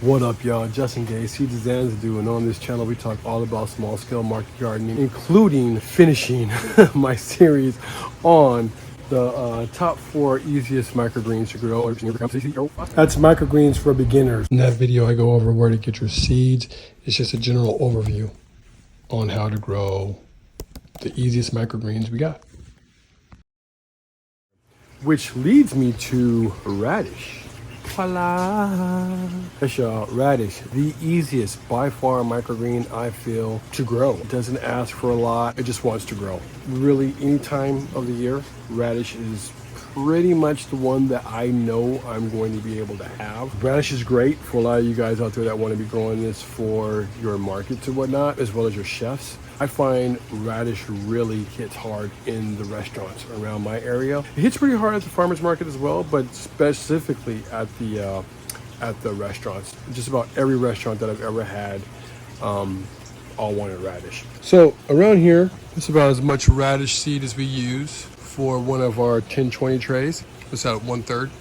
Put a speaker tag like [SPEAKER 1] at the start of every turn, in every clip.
[SPEAKER 1] What up, y'all? Justin Gay, Seeds and Xanadu, and on this channel we talk all about small-scale market gardening, including finishing my series on the top 4 easiest microgreens to grow. That's microgreens for beginners. In that video, I go over where to get your seeds. It's just a general overview on how to grow the easiest microgreens we got. Which leads me to radish. Voila. Yes, y'all, radish, the easiest by far microgreen I feel to grow. It doesn't ask for a lot, it just wants to grow. Really, any time of the year, radish is pretty much the one that I know I'm going to be able to have. Radish is great for a lot of you guys out there that want to be growing this for your markets and whatnot, as well as your chefs. I find radish really hits hard in the restaurants around my area. It hits pretty hard at the farmers market as well, but specifically at the restaurants. Just about every restaurant that I've ever had all wanted radish. So around here, it's about as much radish seed as we use for one of our 10-20 trays. It's at 1/3,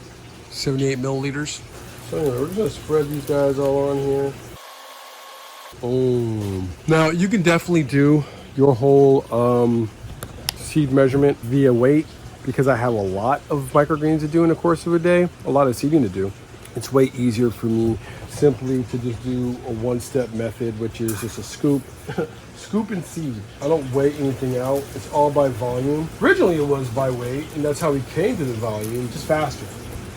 [SPEAKER 1] 78 milliliters. So anyway, we're just gonna spread these guys all on here. Boom. Now you can definitely do your whole seed measurement via weight, because I have a lot of microgreens to do in the course of a day, a lot of seeding to do. It's way easier for me simply to just do a one-step method, which is just a scoop, scoop and seed. I don't weigh anything out. It's all by volume. Originally it was by weight, and that's how we came to the volume, just faster.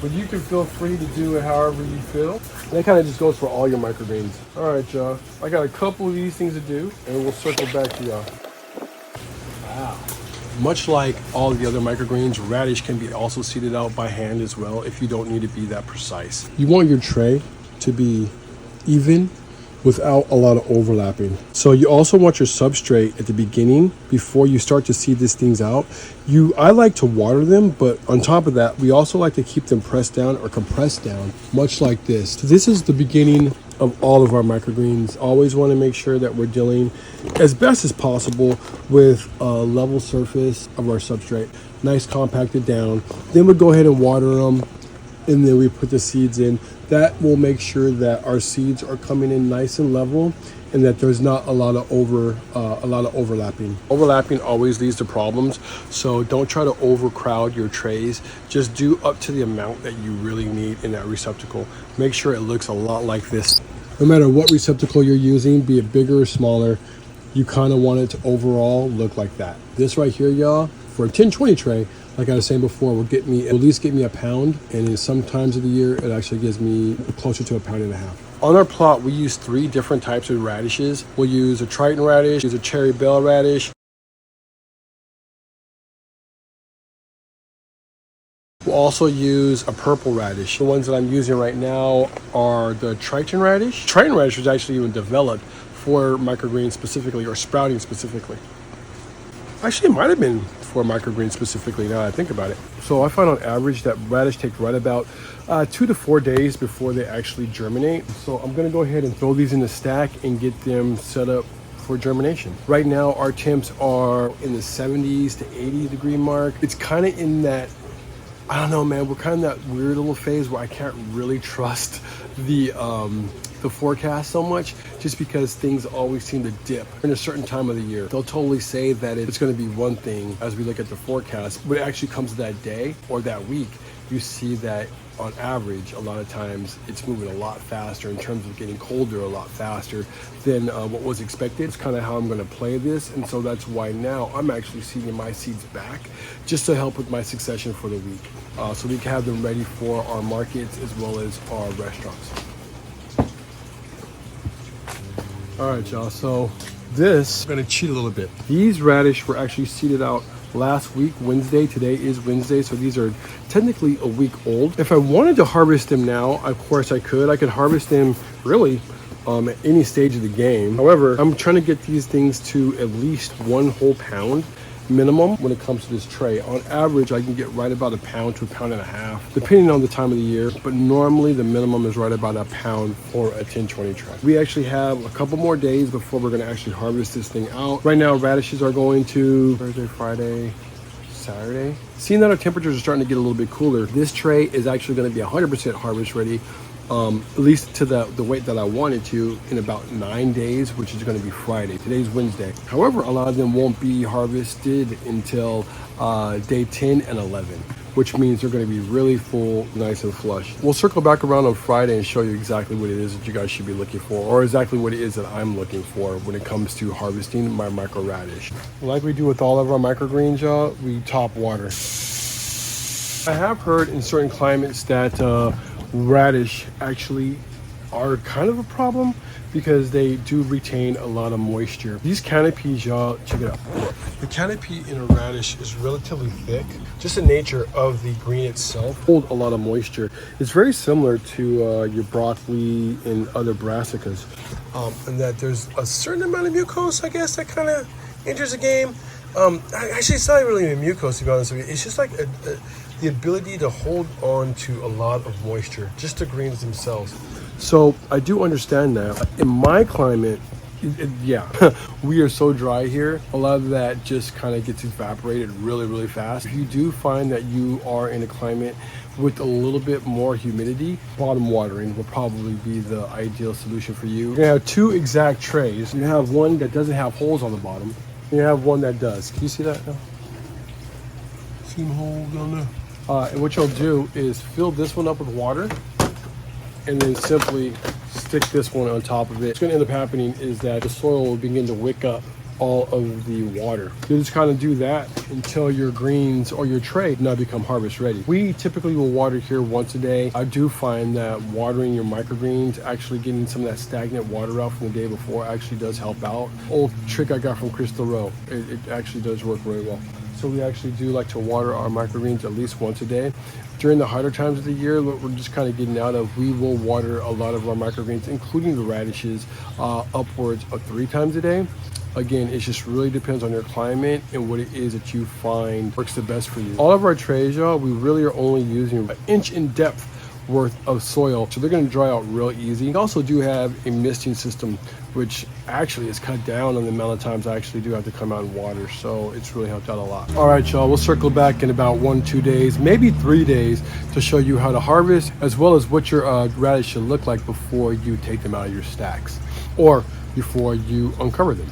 [SPEAKER 1] But you can feel free to do it however you feel. And that kind of just goes for all your microgreens. All right, y'all. I got a couple of these things to do, and we'll circle back to y'all. Wow. Much like all the other microgreens, radish can be also seeded out by hand as well if you don't need to be that precise. You want your tray to be even without a lot of overlapping. So you also want your substrate at the beginning before you start to seed these things out. I like to water them, but on top of that, we also like to keep them pressed down or compressed down, much like this. So this is the beginning of all of our microgreens. Always want to make sure that we're dealing as best as possible with a level surface of our substrate, nice compacted down. Then we'll go ahead and water them, and then we put the seeds in. That will make sure that our seeds are coming in nice and level, and that there's not a lot of overlapping. Overlapping always leads to problems, so don't try to overcrowd your trays. Just do up to the amount that you really need in that receptacle. Make sure it looks a lot like this. No matter what receptacle you're using, be it bigger or smaller, you kind of want it to overall look like that. This right here, y'all, for a 10-20 tray, like I was saying before, will at least get me a pound, and in some times of the year, it actually gives me closer to 1.5 pounds. On our plot, we use 3 different types of radishes. We'll use a Triton radish, use a cherry bell radish. We'll also use a purple radish. The ones that I'm using right now are the Triton radish. Triton radish was actually even developed for microgreens specifically, or sprouting specifically. Actually, it might have been for microgreens specifically, now that I think about it. So I find on average that radish takes right about 2 to 4 days before they actually germinate. So I'm gonna go ahead and throw these in the stack and get them set up for germination. Right now, our temps are in the 70s to 80 degree mark. It's kind of in that, I don't know, man, we're kind of that weird little phase where I can't really trust the forecast so much, just because things always seem to dip in a certain time of the year. They'll totally say that it's going to be one thing as we look at the forecast, but it actually comes to that day or that week, you see that on average, a lot of times it's moving a lot faster in terms of getting colder a lot faster than what was expected. It's kind of how I'm going to play this, and so that's why now I'm actually seeding my seeds back just to help with my succession for the week, so we can have them ready for our markets as well as our restaurants. All right, y'all, so this, I'm gonna cheat a little bit. These radish were actually seeded out last week, Wednesday. Today is Wednesday, so these are technically a week old. If I wanted to harvest them now, of course I could. I could harvest them really at any stage of the game. However, I'm trying to get these things to at least 1 whole pound minimum when it comes to this tray. On average, I can get right about 1 pound to 1.5 pounds, depending on the time of the year, but normally the minimum is right about 1 pound for a 10-20 tray. We actually have a couple more days before we're gonna actually harvest this thing out. Right now, radishes are going to Thursday, Friday, Saturday. Seeing that our temperatures are starting to get a little bit cooler, this tray is actually gonna be 100% harvest ready at least to the weight that I wanted to, in about 9 days, which is going to be Friday. Today's Wednesday. However, a lot of them won't be harvested until day 10 and 11, which means they're going to be really full, nice and flush. We'll circle back around on Friday and show you exactly what it is that you guys should be looking for, or exactly what it is that I'm looking for when it comes to harvesting my micro radish. Like we do with all of our microgreens, y'all, we top water. I have heard in certain climates that radish actually are kind of a problem because they do retain a lot of moisture. These canopies, y'all, check it out. The canopy in a radish is relatively thick. Just the nature of the green itself hold a lot of moisture. It's very similar to your broccoli and other brassicas, and that there's a certain amount of mucose, I guess, that kind of enters the game. Actually, it's not really a mucose, to be honest with you. It's just like the ability to hold on to a lot of moisture, just the greens themselves. So I do understand that. In my climate, yeah, we are so dry here. A lot of that just kind of gets evaporated really, really fast. If you do find that you are in a climate with a little bit more humidity, bottom watering will probably be the ideal solution for you. You're gonna have two exact trays. You have one that doesn't have holes on the bottom. You have one that does. Can you see that now? See them holes down there? And what you'll do is fill this one up with water and then simply stick this one on top of it. What's going to end up happening is that the soil will begin to wick up all of the water. You just kind of do that until your greens or your tray now become harvest ready. We typically will water here once a day. I do find that watering your microgreens, actually getting some of that stagnant water out from the day before, actually does help out. Old trick I got from Crystal Rowe. It actually does work very well. So we actually do like to water our microgreens at least once a day. During the hotter times of the year, what we're just kind of getting out of, we will water a lot of our microgreens, including the radishes, upwards of 3 times a day. Again, it just really depends on your climate and what it is that you find works the best for you. All of our trays, y'all, we really are only using an inch in depth worth of soil, so they're going to dry out real easy. We also do have a misting system, which actually is cut down on the amount of times I actually do have to come out and water, so it's really helped out a lot. All right, y'all, we'll circle back in about 1-2 days, maybe 3 days, to show you how to harvest, as well as what your radish should look like before you take them out of your stacks, or before you uncover them.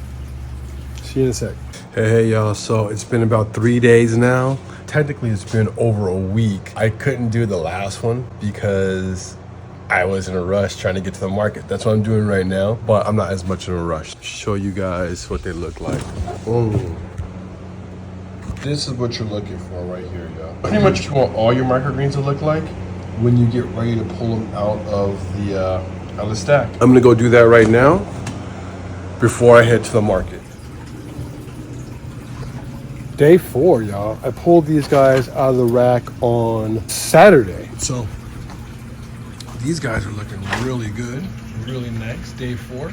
[SPEAKER 1] See you in a sec. Hey y'all, so it's been about 3 days now. Technically it's been over a week. I couldn't do the last one because I was in a rush trying to get to the market. That's what I'm doing right now, but I'm not as much in a rush. Show you guys what they look like. This is what you're looking for right here, y'all. Pretty much you want all your microgreens to look like when you get ready to pull them out of the stack. I'm gonna go do that right now before I head to the market. Day 4, y'all. I pulled these guys out of the rack on Saturday. So these guys are looking really good, really nice. Day 4.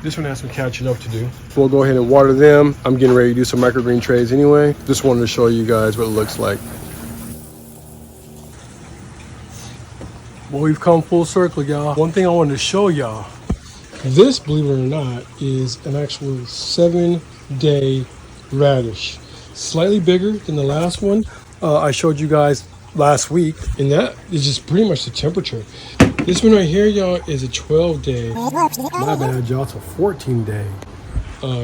[SPEAKER 1] This one has some catching up to do. We'll go ahead and water them. I'm getting ready to do some microgreen trays anyway. Just wanted to show you guys what it looks like. Well, we've come full circle, y'all. One thing I wanted to show y'all. This, believe it or not, is an actual 7-day radish, slightly bigger than the last one I showed you guys last week, and that is just pretty much the temperature. This one right here, y'all, is a 12-day. My bad, y'all. It's a 14-day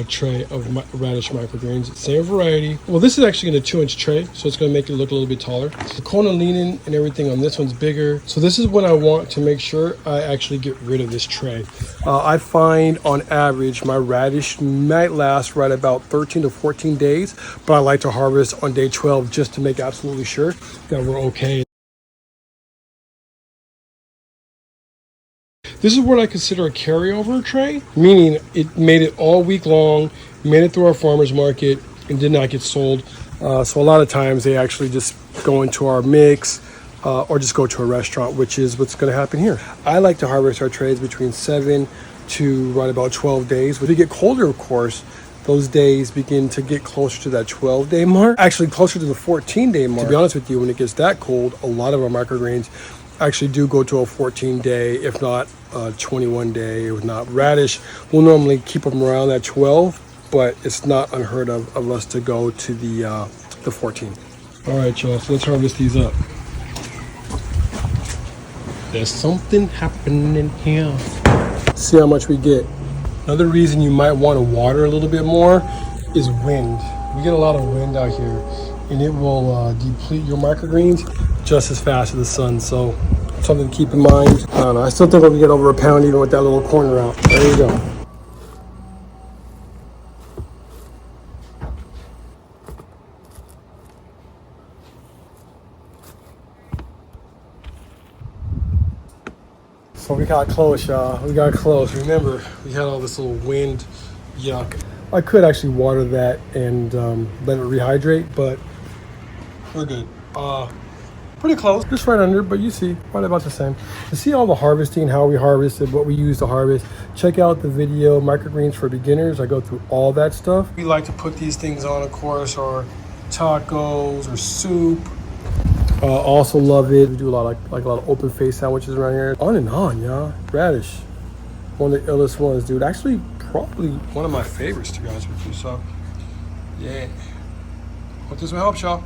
[SPEAKER 1] tray of radish microgreens. Same variety. Well, this is actually in a 2-inch tray, so it's going to make it look a little bit taller. The conolinin and everything on this one's bigger. So this is what I want to make sure I actually get rid of this tray. I find on average my radish might last right about 13 to 14 days, but I like to harvest on day 12 just to make absolutely sure that we're okay. This is what I consider a carryover tray, meaning it made it all week long, made it through our farmer's market, and did not get sold. So a lot of times they actually just go into our mix or just go to a restaurant, which is what's going to happen here. I like to harvest our trays between 7 to right about 12 days. When we get colder, of course, those days begin to get closer to that 12-day mark, actually closer to the 14-day mark. To be honest with you, when it gets that cold, a lot of our microgreens actually do go to a 14-day, if not 21-day, if not. Radish, we'll normally keep them around that 12, but it's not unheard of us to go to the 14. All right, y'all, so let's harvest these up. There's something happening here. See how much we get. Another reason you might want to water a little bit more is wind. We get a lot of wind out here, and it will deplete your microgreens just as fast as the sun. So something to keep in mind. I don't know. I still think we can get over a pound even with that little corner out. There you go. So we got close, y'all. We got close. Remember, we had all this little wind. Yuck. I could actually water that and let it rehydrate, but we're good. Pretty close. Just right under, but you see, right about the same. To see all the harvesting, how we harvested, what we used to harvest, check out the video, Microgreens for Beginners. I go through all that stuff. We like to put these things on, of course, or tacos or soup. Also love it. We do a lot of, like a lot of open face sandwiches around here. On and on, y'all. Radish, one of the illest ones, dude. Actually, probably one of my favorites, to be honest with you. So, yeah. Hope this will help, y'all.